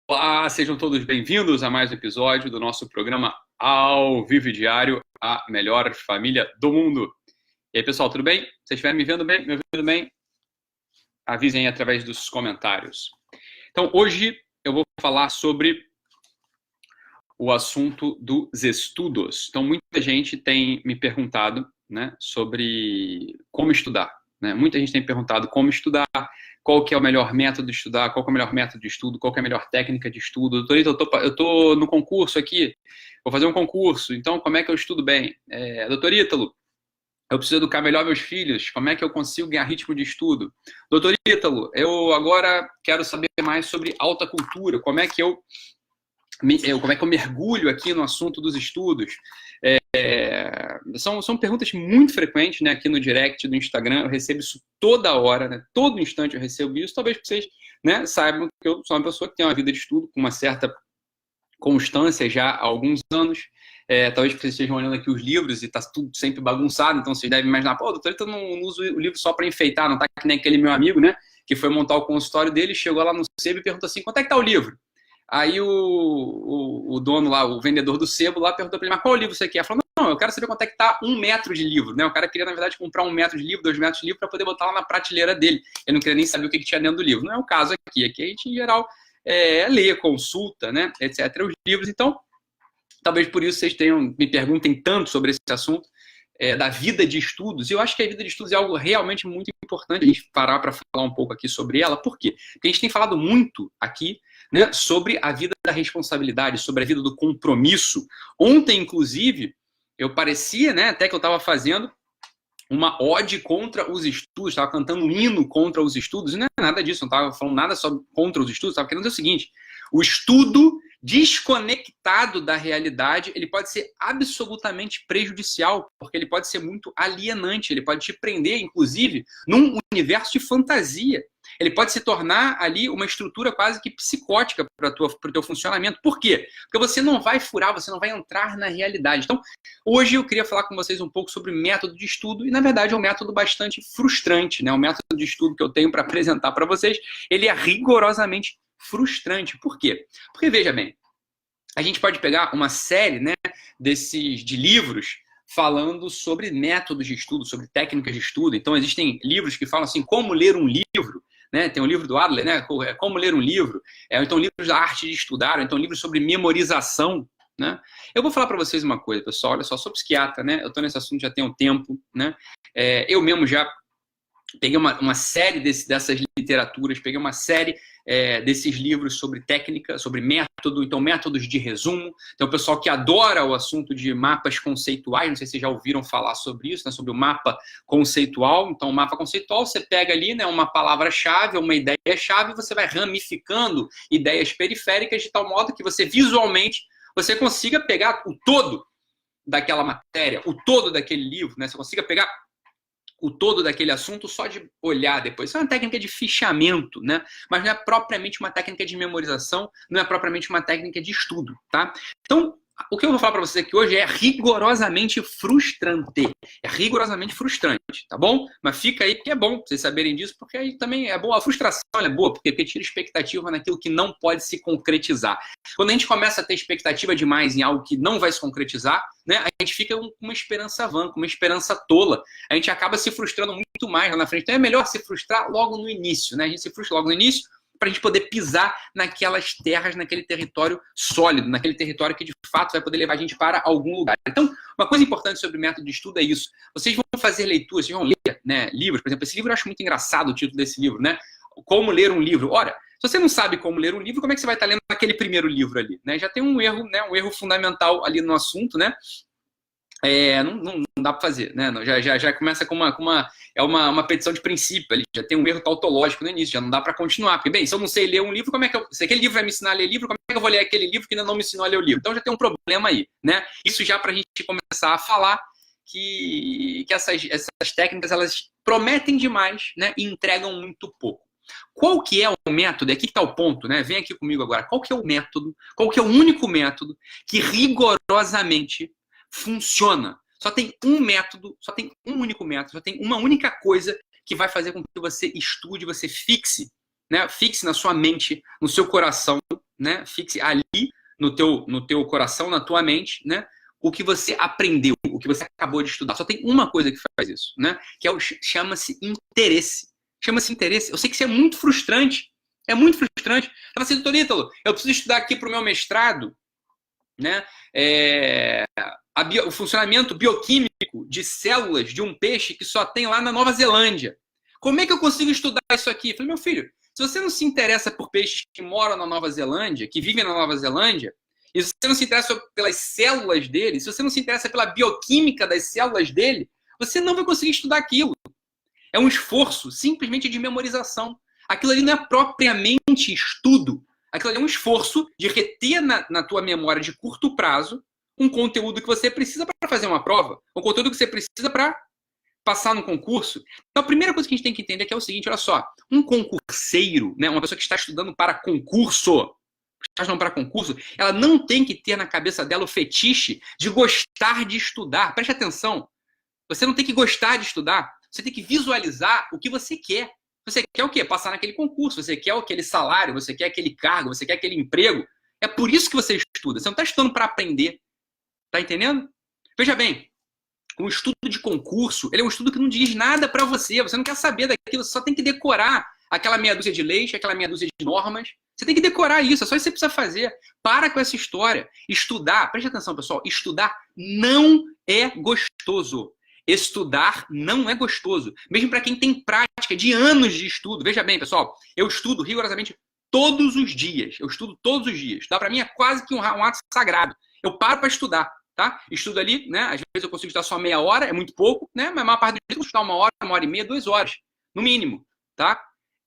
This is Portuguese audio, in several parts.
Olá, sejam todos bem-vindos a mais um episódio do nosso programa Ao Vivo e Diário, a melhor família do mundo. E aí, pessoal, tudo bem? Se vocês estiverem me vendo bem, me ouvindo bem, avisem aí através dos comentários. Então, hoje eu vou falar sobre o assunto dos estudos. Então, muita gente tem me perguntado, né, sobre como estudar. Né? Muita gente tem perguntado como estudar, qual que é o melhor método de estudar, qual que é o melhor método de estudo, qual que é a melhor técnica de estudo. Doutor, eu tô no concurso aqui, vou fazer um concurso, então como é que eu estudo bem? Doutor Ítalo, eu preciso educar melhor meus filhos, como é que eu consigo ganhar ritmo de estudo? Doutor Ítalo, eu agora quero saber mais sobre alta cultura, como é que eu mergulho aqui no assunto dos estudos? São perguntas muito frequentes, né, aqui no direct do Instagram. Eu recebo isso toda hora, né, todo instante eu recebo isso. Talvez vocês, né, saibam que eu sou uma pessoa que tem uma vida de estudo com uma certa constância já há alguns anos. Talvez vocês estejam olhando aqui os livros e está tudo sempre bagunçado, então vocês devem imaginar, pô, doutor, eu não uso o livro só para enfeitar, não tá que nem aquele meu amigo, né, que foi montar o consultório dele, chegou lá no sebo e perguntou assim, quanto é que tá o livro? Aí o dono lá, o vendedor do sebo lá, perguntou para ele, mas qual livro você quer? Ele falou, não, eu quero saber quanto é que tá 1 metro de livro, né? O cara queria, na verdade, comprar 1 metro de livro, 2 metros de livro para poder botar lá na prateleira dele. Ele não queria nem saber o que tinha dentro do livro. Não é o caso aqui. Aqui a gente, em geral, lê, consulta, né, etc. Os livros. Então, talvez por isso vocês me perguntem tanto sobre esse assunto da vida de estudos. E eu acho que a vida de estudos é algo realmente muito importante a gente parar para falar um pouco aqui sobre ela. Por quê? Porque a gente tem falado muito aqui, né, sobre a vida da responsabilidade, sobre a vida do compromisso. Ontem, inclusive, eu parecia, né, até que eu estava fazendo uma ode contra os estudos, estava cantando um hino contra os estudos, e não é nada disso, não estava falando nada só contra os estudos, estava querendo dizer o seguinte, o estudo desconectado da realidade, ele pode ser absolutamente prejudicial, porque ele pode ser muito alienante, ele pode te prender, inclusive, num universo de fantasia. Ele pode se tornar ali uma estrutura quase que psicótica para o teu funcionamento. Por quê? Porque você não vai furar, você não vai entrar na realidade. Então, hoje eu queria falar com vocês um pouco sobre método de estudo, e na verdade é um método bastante frustrante, né? O método de estudo que eu tenho para apresentar para vocês, ele é rigorosamente frustrante. Por quê? Porque, veja bem, a gente pode pegar uma série, né, de livros falando sobre métodos de estudo, sobre técnicas de estudo. Então, existem livros que falam assim, como ler um livro, né? Tem um livro do Adler, né? Como ler um livro, então livros da arte de estudar, então livros sobre memorização, né? Eu vou falar para vocês uma coisa, pessoal, olha só, sou psiquiatra, né? Eu estou nesse assunto já tem um tempo, né? Eu mesmo já peguei uma série dessas literaturas, peguei uma série desses livros sobre técnica, sobre método, então métodos de resumo. Tem o pessoal que adora o assunto de mapas conceituais, não sei se vocês já ouviram falar sobre isso, né, sobre o mapa conceitual. Então, o mapa conceitual, você pega ali, né, uma palavra-chave, uma ideia-chave, e você vai ramificando ideias periféricas de tal modo que você visualmente você consiga pegar o todo daquela matéria, o todo daquele livro, né, você consiga pegar o todo daquele assunto só de olhar depois. Isso é uma técnica de fichamento, né? Mas não é propriamente uma técnica de memorização, não é propriamente uma técnica de estudo, tá? Então, o que eu vou falar para vocês aqui hoje é rigorosamente frustrante. É rigorosamente frustrante, tá bom? Mas fica aí porque é bom vocês saberem disso, porque aí também é bom. A frustração é boa, porque tira expectativa naquilo que não pode se concretizar. Quando a gente começa a ter expectativa demais em algo que não vai se concretizar, né, a gente fica com uma esperança vã, com uma esperança tola. A gente acaba se frustrando muito mais lá na frente. Então é melhor se frustrar logo no início, né? A gente se frustra logo no início, para a gente poder pisar naquelas terras, naquele território sólido, naquele território que de fato vai poder levar a gente para algum lugar. Então, uma coisa importante sobre o método de estudo é isso. Vocês vão fazer leituras, vocês vão ler, né, livros. Por exemplo, esse livro eu acho muito engraçado, o título desse livro, né? Como ler um livro. Ora, se você não sabe como ler um livro, como é que você vai estar lendo aquele primeiro livro ali? Né? Já tem um erro, né, um erro fundamental ali no assunto, né? Não dá para fazer, né? Já começa com uma petição de princípio ali, já tem um erro tautológico no início, já não dá para continuar. Porque, bem, se eu não sei ler um livro, se aquele livro vai me ensinar a ler livro, como é que eu vou ler aquele livro que ainda não me ensinou a ler o livro? Então já tem um problema aí, né? Isso já para a gente começar a falar que essas técnicas, elas prometem demais, né? E entregam muito pouco. Qual que é o método? Aqui que está o ponto, né? Vem aqui comigo agora. Qual que é o método? Qual que é o único método que rigorosamente funciona? Só tem um método, só tem um único método, só tem uma única coisa que vai fazer com que você estude, você fixe, né? Fixe na sua mente, no seu coração, né? Fixe ali no teu coração, na tua mente, né? O que você aprendeu, o que você acabou de estudar. Só tem uma coisa que faz isso, né? Que é chama-se interesse. Chama-se interesse. Eu sei que isso é muito frustrante. É muito frustrante. Fala assim, doutor Ítalo, eu preciso estudar aqui para o meu mestrado, né? O funcionamento bioquímico de células de um peixe que só tem lá na Nova Zelândia. Como é que eu consigo estudar isso aqui? Eu falei, meu filho, se você não se interessa por peixes que moram na Nova Zelândia, que vivem na Nova Zelândia, e se você não se interessa pelas células dele, se você não se interessa pela bioquímica das células dele, você não vai conseguir estudar aquilo. É um esforço simplesmente de memorização. Aquilo ali não é propriamente estudo. Aquilo ali é um esforço de reter na tua memória de curto prazo um conteúdo que você precisa para fazer uma prova, um conteúdo que você precisa para passar no concurso. Então, a primeira coisa que a gente tem que entender é que é o seguinte, olha só, um concurseiro, né, uma pessoa que está estudando para concurso, ela não tem que ter na cabeça dela o fetiche de gostar de estudar. Preste atenção. Você não tem que gostar de estudar. Você tem que visualizar o que você quer. Você quer o quê? Passar naquele concurso. Você quer aquele salário, você quer aquele cargo, você quer aquele emprego. É por isso que você estuda. Você não está estudando para aprender. Tá entendendo? Veja bem, um estudo de concurso, ele é um estudo que não diz nada para você. Você não quer saber daquilo, você só tem que decorar aquela meia dúzia de leis, aquela meia dúzia de normas. Você tem que decorar isso, é só isso que você precisa fazer. Para com essa história. Estudar, preste atenção, pessoal, estudar não é gostoso. Estudar não é gostoso. Mesmo para quem tem prática de anos de estudo. Veja bem, pessoal, eu estudo rigorosamente todos os dias. Eu estudo todos os dias. Dá para mim é quase que um ato sagrado. Eu paro para estudar, tá? Estudo ali, né? Às vezes eu consigo estudar só meia hora, é muito pouco, né? Mas a maior parte do dia eu consigo estudar uma hora e meia, 2 horas, no mínimo, tá?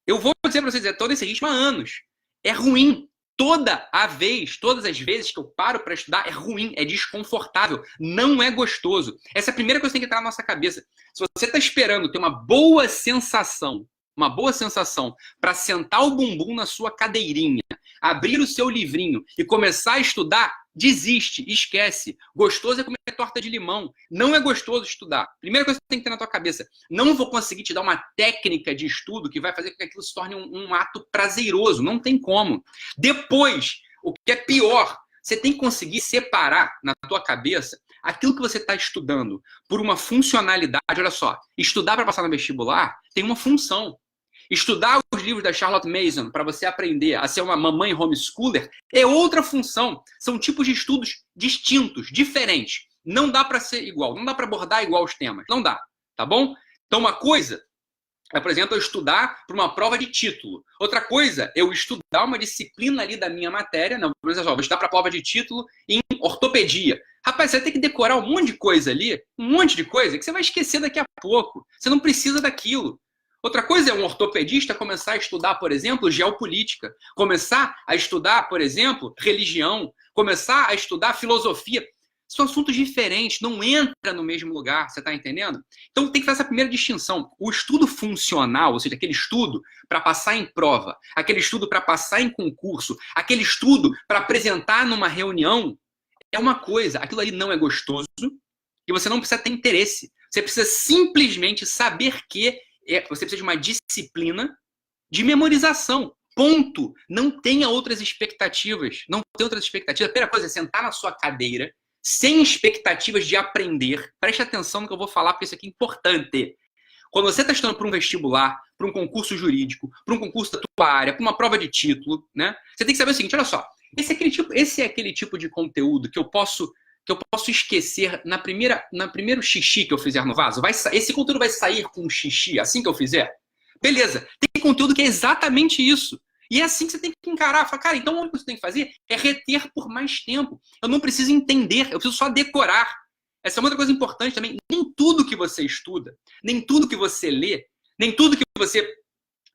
Eu vou dizer para vocês, é todo esse ritmo há anos. É ruim. Todas as vezes que eu paro para estudar, é ruim, é desconfortável, não é gostoso. Essa é a primeira coisa que tem que entrar na nossa cabeça. Se você está esperando ter uma boa sensação para sentar o bumbum na sua cadeirinha, abrir o seu livrinho e começar a estudar, desiste, esquece. Gostoso é comer torta de limão. Não é gostoso estudar. Primeira coisa que tem que ter na tua cabeça. Não vou conseguir te dar uma técnica de estudo que vai fazer com que aquilo se torne um ato prazeroso. Não tem como. Depois, o que é pior, você tem que conseguir separar na tua cabeça aquilo que você está estudando por uma funcionalidade. Olha só, estudar para passar no vestibular tem uma função. Estudar os livros da Charlotte Mason para você aprender a ser uma mamãe homeschooler é outra função. São tipos de estudos distintos, diferentes. Não dá para ser igual, não dá para abordar igual os temas. Não dá, tá bom? Então, uma coisa é, por exemplo, eu estudar para uma prova de título. Outra coisa, eu estudar uma disciplina ali da minha matéria. Não, por exemplo, vou estudar para a prova de título em ortopedia. Rapaz, você vai ter que decorar um monte de coisa ali, um monte de coisa que você vai esquecer daqui a pouco. Você não precisa daquilo. Outra coisa é um ortopedista começar a estudar, por exemplo, geopolítica, começar a estudar, por exemplo, religião, começar a estudar filosofia. São assuntos diferentes, não entra no mesmo lugar, você está entendendo? Então tem que fazer essa primeira distinção. O estudo funcional, ou seja, aquele estudo para passar em prova, aquele estudo para passar em concurso, aquele estudo para apresentar numa reunião, é uma coisa, aquilo ali não é gostoso e você não precisa ter interesse. Você precisa simplesmente saber que você precisa de uma disciplina de memorização. Ponto. Não tenha outras expectativas. Não tem outras expectativas. A primeira coisa é sentar na sua cadeira, sem expectativas de aprender. Preste atenção no que eu vou falar, porque isso aqui é importante. Quando você está estudando para um vestibular, para um concurso jurídico, para um concurso da tua área, para uma prova de título, né? Você tem que saber o seguinte, olha só. Esse é aquele tipo de conteúdo que eu posso esquecer no primeiro xixi que eu fizer no vaso. Esse conteúdo vai sair com um xixi assim que eu fizer? Beleza. Tem conteúdo que é exatamente isso. E é assim que você tem que encarar. Fala, cara, então o que você tem que fazer é reter por mais tempo. Eu não preciso entender, eu preciso só decorar. Essa é uma outra coisa importante também. Nem tudo que você estuda, nem tudo que você lê, nem tudo que você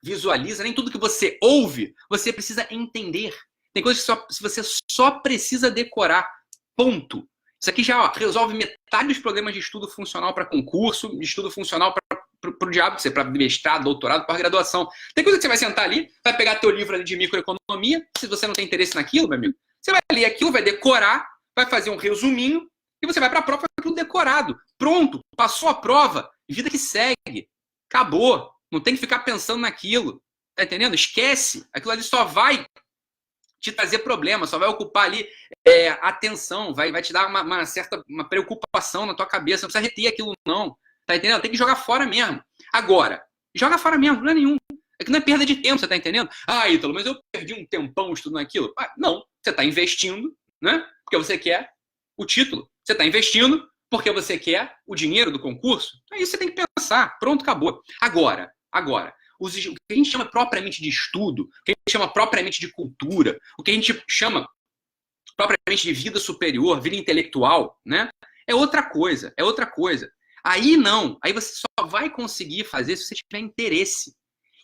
visualiza, nem tudo que você ouve, você precisa entender. Tem coisas que você só precisa decorar. Ponto. Isso aqui já resolve metade dos problemas de estudo funcional para concurso, de estudo funcional para o diabo, para mestrado, doutorado, para graduação. Tem coisa que você vai sentar ali, vai pegar teu livro ali de microeconomia, se você não tem interesse naquilo, meu amigo, você vai ler aquilo, vai decorar, vai fazer um resuminho e você vai para a prova com tudo decorado. Pronto, passou a prova, vida que segue. Acabou. Não tem que ficar pensando naquilo. Tá entendendo? Esquece. Aquilo ali só vai te trazer problema, só vai ocupar ali atenção, vai te dar uma certa preocupação na tua cabeça, não precisa reter aquilo não, tá entendendo? Tem que jogar fora mesmo. Agora, joga fora mesmo, não é nenhum. É que não é perda de tempo, você tá entendendo? Ah, Ítalo, mas eu perdi um tempão estudando aquilo. Ah, não, você tá investindo, né? Porque você quer o título. Você tá investindo porque você quer o dinheiro do concurso. É isso que você tem que pensar. Pronto, acabou. Agora, o que a gente chama propriamente de estudo, o que a gente chama propriamente de cultura, o que a gente chama propriamente de vida superior, vida intelectual, né? É outra coisa, é outra coisa. Aí não, aí você só vai conseguir fazer se você tiver interesse.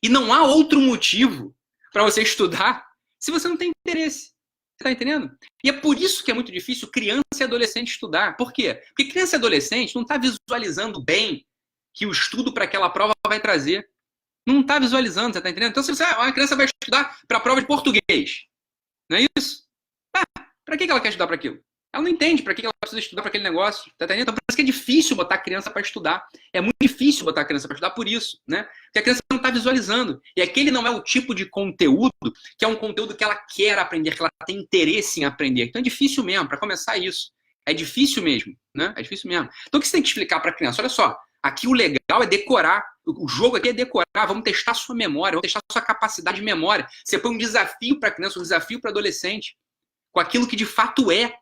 E não há outro motivo para você estudar se você não tem interesse. Você tá entendendo? E é por isso que é muito difícil criança e adolescente estudar. Por quê? Porque criança e adolescente não está visualizando bem que o estudo para aquela prova vai trazer. Não está visualizando, você tá entendendo? Então, se você, uma criança vai estudar para a prova de português, não é isso? Para que ela quer estudar para aquilo? Ela não entende para que ela precisa estudar para aquele negócio. Tá entendendo? Então, por isso que é difícil botar a criança para estudar. É muito difícil botar a criança para estudar por isso, né? Porque a criança não está visualizando. E aquele não é o tipo de conteúdo que é um conteúdo que ela quer aprender, que ela tem interesse em aprender. Então é difícil mesmo, para começar isso. É difícil mesmo, né? É difícil mesmo. Então o que você tem que explicar para a criança? Olha só, aqui o legal é decorar. O jogo aqui é decorar. Vamos testar sua memória, vamos testar sua capacidade de memória. Você põe um desafio para a criança, um desafio para adolescente, com aquilo que de fato é.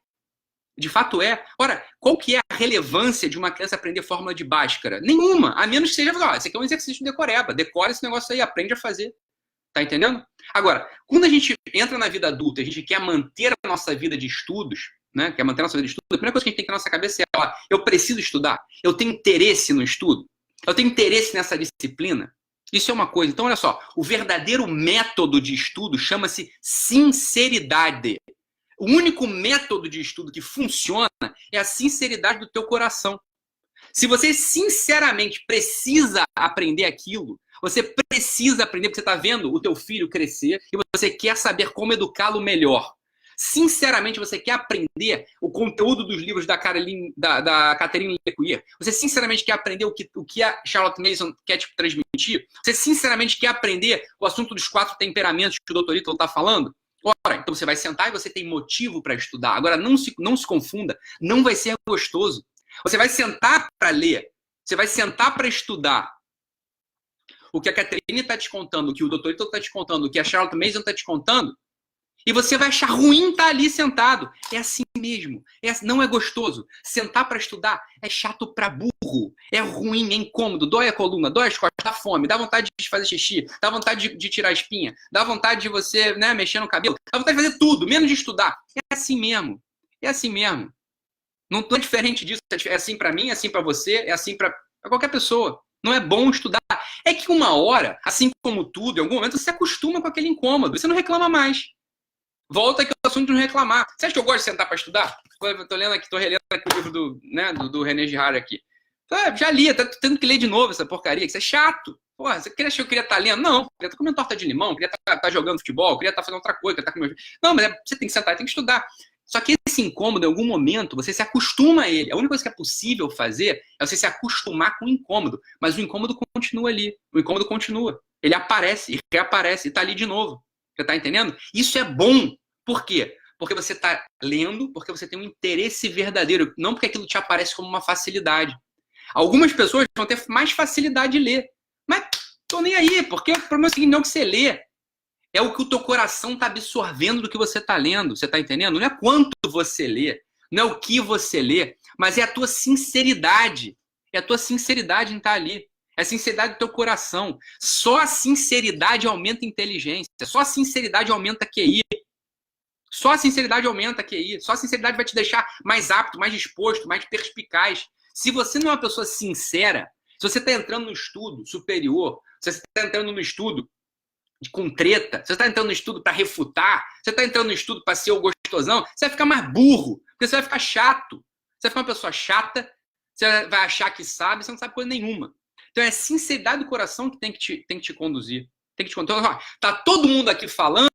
De fato é. Ora, qual que é a relevância de uma criança aprender fórmula de Bhaskara? Nenhuma, a menos que seja, esse aqui é um exercício de decoreba, decora esse negócio aí, aprende a fazer. Tá entendendo? Agora, quando a gente entra na vida adulta, a gente quer manter a nossa vida de estudos, né? Quer manter a nossa vida de estudos, a primeira coisa que a gente tem que ter na nossa cabeça é, ó, eu preciso estudar, eu tenho interesse no estudo, eu tenho interesse nessa disciplina. Isso é uma coisa. Então, olha só, o verdadeiro método de estudo chama-se sinceridade. O único método de estudo que funciona é a sinceridade do teu coração. Se você sinceramente precisa aprender aquilo, você precisa aprender porque você está vendo o teu filho crescer e você quer saber como educá-lo melhor. Sinceramente, você quer aprender o conteúdo dos livros da Catherine Lecuyer? Você sinceramente quer aprender o que a Charlotte Mason quer te transmitir? Você sinceramente quer aprender o assunto dos 4 temperamentos que o Dr. Ítalo está falando? Ora, então você vai sentar e você tem motivo para estudar. Agora, não se confunda, não vai ser gostoso. Você vai sentar para ler, você vai sentar para estudar o que a Catherine está te contando, o que o Dr. Ítalo está te contando, o que a Charlotte Mason está te contando, e você vai achar ruim estar ali sentado. É assim mesmo. Não é gostoso. Sentar para estudar é chato para burro. É ruim, é incômodo. Dói a coluna, dói as costas, dá fome, dá vontade de fazer xixi, dá vontade de tirar a espinha, dá vontade de você, né, mexer no cabelo, dá vontade de fazer tudo, menos de estudar. É assim mesmo. É assim mesmo. Não é diferente disso. É assim para mim, é assim para você, é assim para qualquer pessoa. Não é bom estudar. É que uma hora, assim como tudo, em algum momento você se acostuma com aquele incômodo. Você não reclama mais. Volta aqui ao assunto de não reclamar. Você acha que eu gosto de sentar para estudar? Estou lendo aqui, estou relendo aqui o livro do René Girard aqui. Já li, tá tendo que ler de novo essa porcaria, que isso é chato. Porra, você achou que eu queria estar lendo? Não, eu queria estar comendo torta de limão, queria estar jogando futebol, queria estar fazendo outra coisa, queria estar comendo... Não, mas você tem que sentar e tem que estudar. Só que esse incômodo, em algum momento, você se acostuma a ele. A única coisa que é possível fazer é você se acostumar com o incômodo. Mas o incômodo continua ali. O incômodo continua. Ele aparece e reaparece e está ali de novo. Você está entendendo? Isso é bom. Por quê? Porque você está lendo, porque você tem um interesse verdadeiro, não porque aquilo te aparece como uma facilidade. Algumas pessoas vão ter mais facilidade de ler. Mas tô nem aí, porque o problema é o seguinte, não é o que você lê. É o que o teu coração está absorvendo do que você está lendo. Você está entendendo? Não é quanto você lê, não é o que você lê, mas é a tua sinceridade. É a tua sinceridade em estar ali. É a sinceridade do teu coração. Só a sinceridade aumenta a inteligência. Só a sinceridade aumenta a QI. Só a sinceridade aumenta a QI. Só a sinceridade vai te deixar mais apto, mais disposto, mais perspicaz. Se você não é uma pessoa sincera, se você está entrando no estudo superior, se você está entrando no estudo com treta, você está entrando no estudo para refutar, você está entrando no estudo para ser o gostosão, você vai ficar mais burro, porque você vai ficar chato. Você vai ficar uma pessoa chata, você vai achar que sabe, você não sabe coisa nenhuma. Então é a sinceridade do coração que tem que te conduzir. Tem que te conduzir. Então, tá todo mundo aqui falando,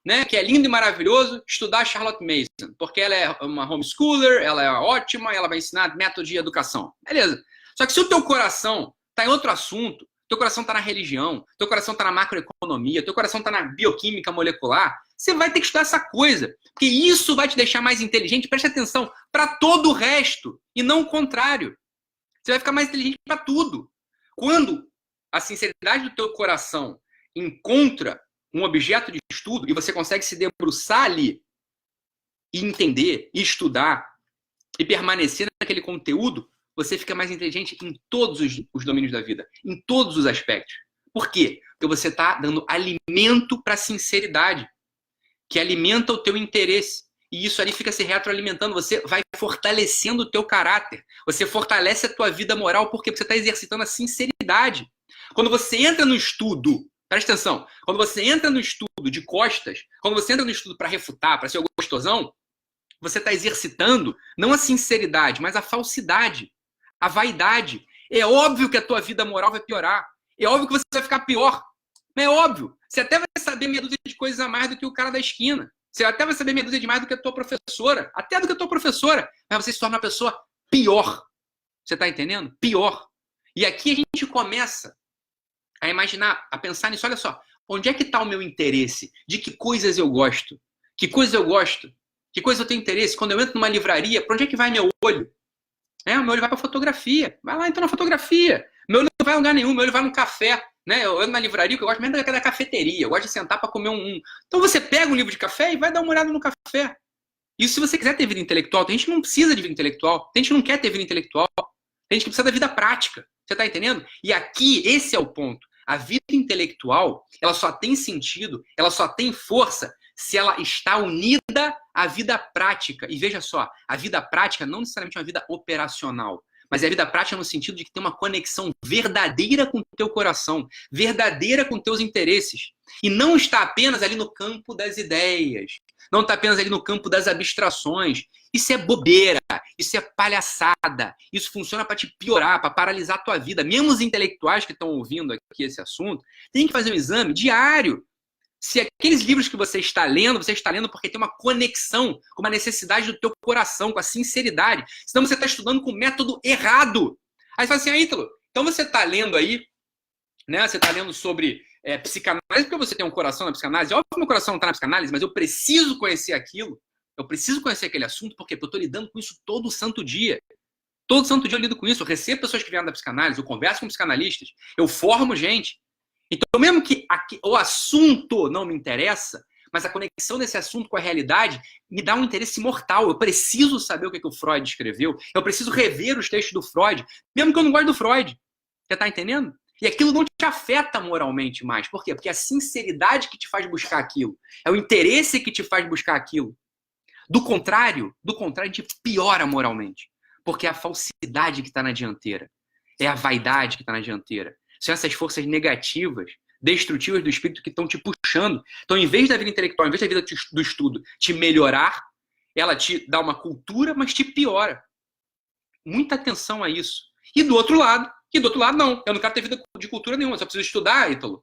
né, que é lindo e maravilhoso estudar Charlotte Mason, porque ela é uma homeschooler, ela é ótima, ela vai ensinar método de educação. Beleza. Só que se o teu coração está em outro assunto, teu coração está na religião, teu coração está na macroeconomia, teu coração está na bioquímica molecular, você vai ter que estudar essa coisa. Porque isso vai te deixar mais inteligente, preste atenção, para todo o resto. E não o contrário. Você vai ficar mais inteligente para tudo. Quando a sinceridade do teu coração encontra um objeto de estudo e você consegue se debruçar ali e entender, e estudar, e permanecer naquele conteúdo, você fica mais inteligente em todos os domínios da vida, em todos os aspectos. Por quê? Porque você está dando alimento para a sinceridade, que alimenta o teu interesse. E isso ali fica se retroalimentando, você vai fortalecendo o teu caráter, você fortalece a tua vida moral, porque você está exercitando a sinceridade. Quando você entra no estudo, presta atenção, quando você entra no estudo de costas, quando você entra no estudo para refutar, para ser o gostosão, você está exercitando não a sinceridade, mas a falsidade, a vaidade. É óbvio que a tua vida moral vai piorar. É óbvio que você vai ficar pior. É óbvio. Você até vai saber meia dúzia de coisas a mais do que o cara da esquina. Você até vai saber meia dúzia de mais do que a tua professora. Até do que a tua professora. Mas você se torna uma pessoa pior. Você está entendendo? Pior. E aqui a gente começa a imaginar, a pensar nisso. Olha só. Onde é que está o meu interesse? De que coisas eu gosto? Que coisas eu gosto? Que coisa eu tenho interesse? Quando eu entro numa livraria, para onde é que vai meu olho? O meu olho vai para fotografia. Vai lá então na fotografia. Meu olho não vai a lugar nenhum. Meu olho vai no café. Né? Eu ando na livraria, que eu gosto mesmo da cafeteria. Eu gosto de sentar para comer um. Então você pega um livro de café e vai dar uma olhada no café. Isso se você quiser ter vida intelectual. Tem gente que não precisa de vida intelectual. Tem gente que não quer ter vida intelectual. Tem gente que precisa da vida prática. Você está entendendo? E aqui, esse é o ponto. A vida intelectual, ela só tem sentido, ela só tem força se ela está unida à vida prática. E veja só, a vida prática não necessariamente é uma vida operacional, mas é a vida prática no sentido de que tem uma conexão verdadeira com o teu coração, verdadeira com teus interesses. E não está apenas ali no campo das ideias, não está apenas ali no campo das abstrações. Isso é bobeira, isso é palhaçada, isso funciona para te piorar, para paralisar a tua vida. Mesmo os intelectuais que estão ouvindo aqui esse assunto, tem que fazer um exame diário. Se aqueles livros que você está lendo porque tem uma conexão com uma necessidade do teu coração, com a sinceridade. Senão você está estudando com o método errado. Aí você fala assim, Ítalo, então você está lendo aí, né? Você está lendo sobre psicanálise, porque você tem um coração na psicanálise. Óbvio que meu coração não está na psicanálise, mas eu preciso conhecer aquilo. Eu preciso conhecer aquele assunto, porque eu estou lidando com isso todo santo dia. Todo santo dia eu lido com isso. Eu recebo pessoas que vieram da psicanálise, eu converso com psicanalistas, eu formo gente. Então, mesmo que o assunto não me interessa, mas a conexão desse assunto com a realidade me dá um interesse mortal. Eu preciso saber o que o Freud escreveu. Eu preciso rever os textos do Freud, mesmo que eu não goste do Freud. Você está entendendo? E aquilo não te afeta moralmente mais. Por quê? Porque é a sinceridade que te faz buscar aquilo. É o interesse que te faz buscar aquilo. Do contrário, a gente piora moralmente. Porque é a falsidade que está na dianteira. É a vaidade que está na dianteira. São essas forças negativas, destrutivas do espírito que estão te puxando. Então, em vez da vida intelectual, em vez da vida do estudo te melhorar, ela te dá uma cultura, mas te piora. Muita atenção a isso. E do outro lado não. Eu não quero ter vida de cultura nenhuma. Eu só preciso estudar, Ítalo,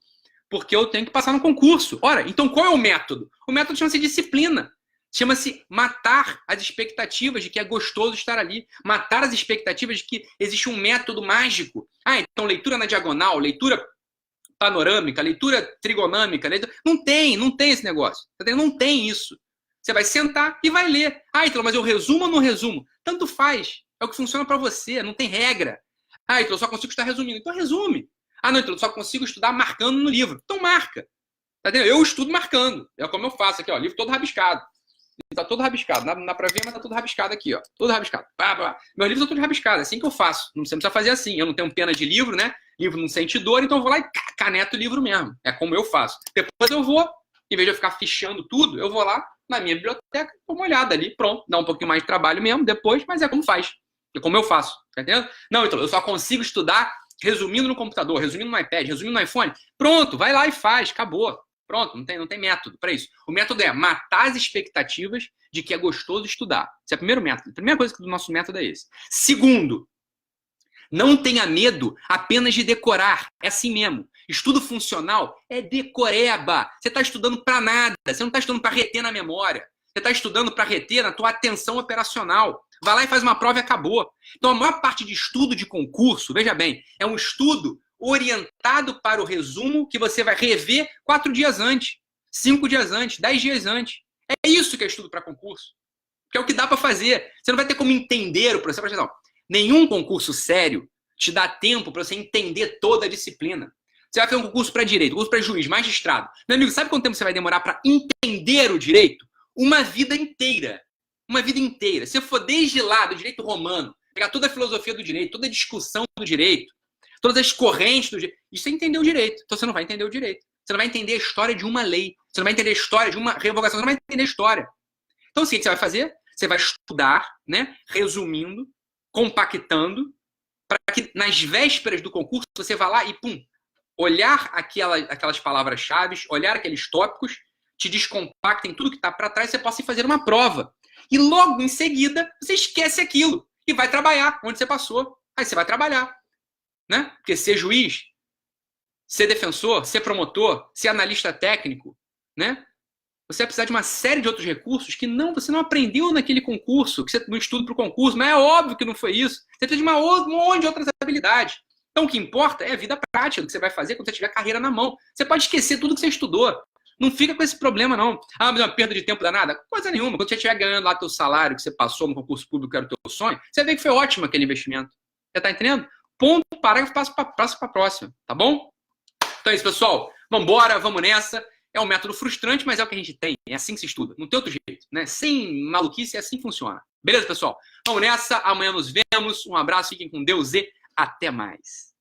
porque eu tenho que passar no concurso. Ora, então qual é o método? O método chama-se disciplina. Chama-se matar as expectativas de que é gostoso estar ali. Matar as expectativas de que existe um método mágico. Então leitura na diagonal, leitura panorâmica, leitura trigonâmica. Não tem esse negócio. Não tem isso. Você vai sentar e vai ler. Então, mas eu resumo ou não resumo? Tanto faz. É o que funciona para você, não tem regra. Então, eu só consigo estar resumindo. Então resume. Não, então eu só consigo estudar marcando no livro. Então marca. Tá entendendo? Eu estudo marcando. É como eu faço aqui, ó, livro todo rabiscado. Tá todo rabiscado. Não dá pra ver, mas tá todo rabiscado aqui, ó. Todo rabiscado. Meus livros estão todos rabiscados. É assim que eu faço. Você não precisa fazer assim. Eu não tenho pena de livro, né? Livro não sente dor, então eu vou lá e caneto o livro mesmo. É como eu faço. Depois eu vou, em vez de eu ficar fichando tudo, eu vou lá na minha biblioteca, dou uma olhada ali, pronto. Dá um pouquinho mais de trabalho mesmo depois, mas é como faz. É como eu faço. Tá entendendo? Não, então eu só consigo estudar resumindo no computador, resumindo no iPad, resumindo no iPhone. Pronto, vai lá e faz. Acabou. Pronto, não tem método para isso. O método é matar as expectativas de que é gostoso estudar. Esse é o primeiro método. A primeira coisa do nosso método é esse. Segundo, não tenha medo apenas de decorar. É assim mesmo. Estudo funcional é decoreba. Você está estudando para nada. Você não está estudando para reter na memória. Você está estudando para reter na tua atenção operacional. Vai lá e faz uma prova e acabou. Então, a maior parte de estudo de concurso, veja bem, é um estudo orientado para o resumo que você vai rever 4 dias antes. 5 dias antes, 10 dias antes. É isso que é estudo para concurso. Que é o que dá para fazer. Você não vai ter como entender o processo. Não. Nenhum concurso sério te dá tempo para você entender toda a disciplina. Você vai fazer um concurso para direito, um concurso para juiz, magistrado. Meu amigo, sabe quanto tempo você vai demorar para entender o direito? Uma vida inteira. Uma vida inteira. Se for desde lá, do direito romano, pegar toda a filosofia do direito, toda a discussão do direito, todas as correntes do direito, isso é entender o direito. Então você não vai entender o direito. Você não vai entender a história de uma lei. Você não vai entender a história de uma revogação. Você não vai entender a história. Então, o que você vai fazer? Você vai estudar, né? Resumindo, compactando, para que nas vésperas do concurso você vá lá e, pum, olhar aquelas palavras-chave, olhar aqueles tópicos, te descompactem tudo que está para trás, você possa ir fazer uma prova. E logo em seguida, você esquece aquilo e vai trabalhar onde você passou. Aí você vai trabalhar. Né? Porque ser juiz, ser defensor, ser promotor, ser analista técnico, né? Você vai precisar de uma série de outros recursos que você não aprendeu naquele concurso, que você no estudo para o concurso, mas é óbvio que não foi isso. Você precisa de um monte de outras habilidades. Então o que importa é a vida prática, o que você vai fazer quando você tiver carreira na mão. Você pode esquecer tudo que você estudou. Não fica com esse problema, não. Ah, mas é uma perda de tempo danada? Coisa nenhuma. Quando você estiver ganhando lá teu salário que você passou no concurso público que era o teu sonho, você vai ver que foi ótimo aquele investimento. Você está entendendo? Ponto, parágrafo, passo para a próxima. Tá bom? Então é isso, pessoal. Vambora, vamos nessa. É um método frustrante, mas é o que a gente tem. É assim que se estuda. Não tem outro jeito, né? Sem maluquice, é assim que funciona. Beleza, pessoal? Vamos nessa. Amanhã nos vemos. Um abraço, fiquem com Deus e até mais.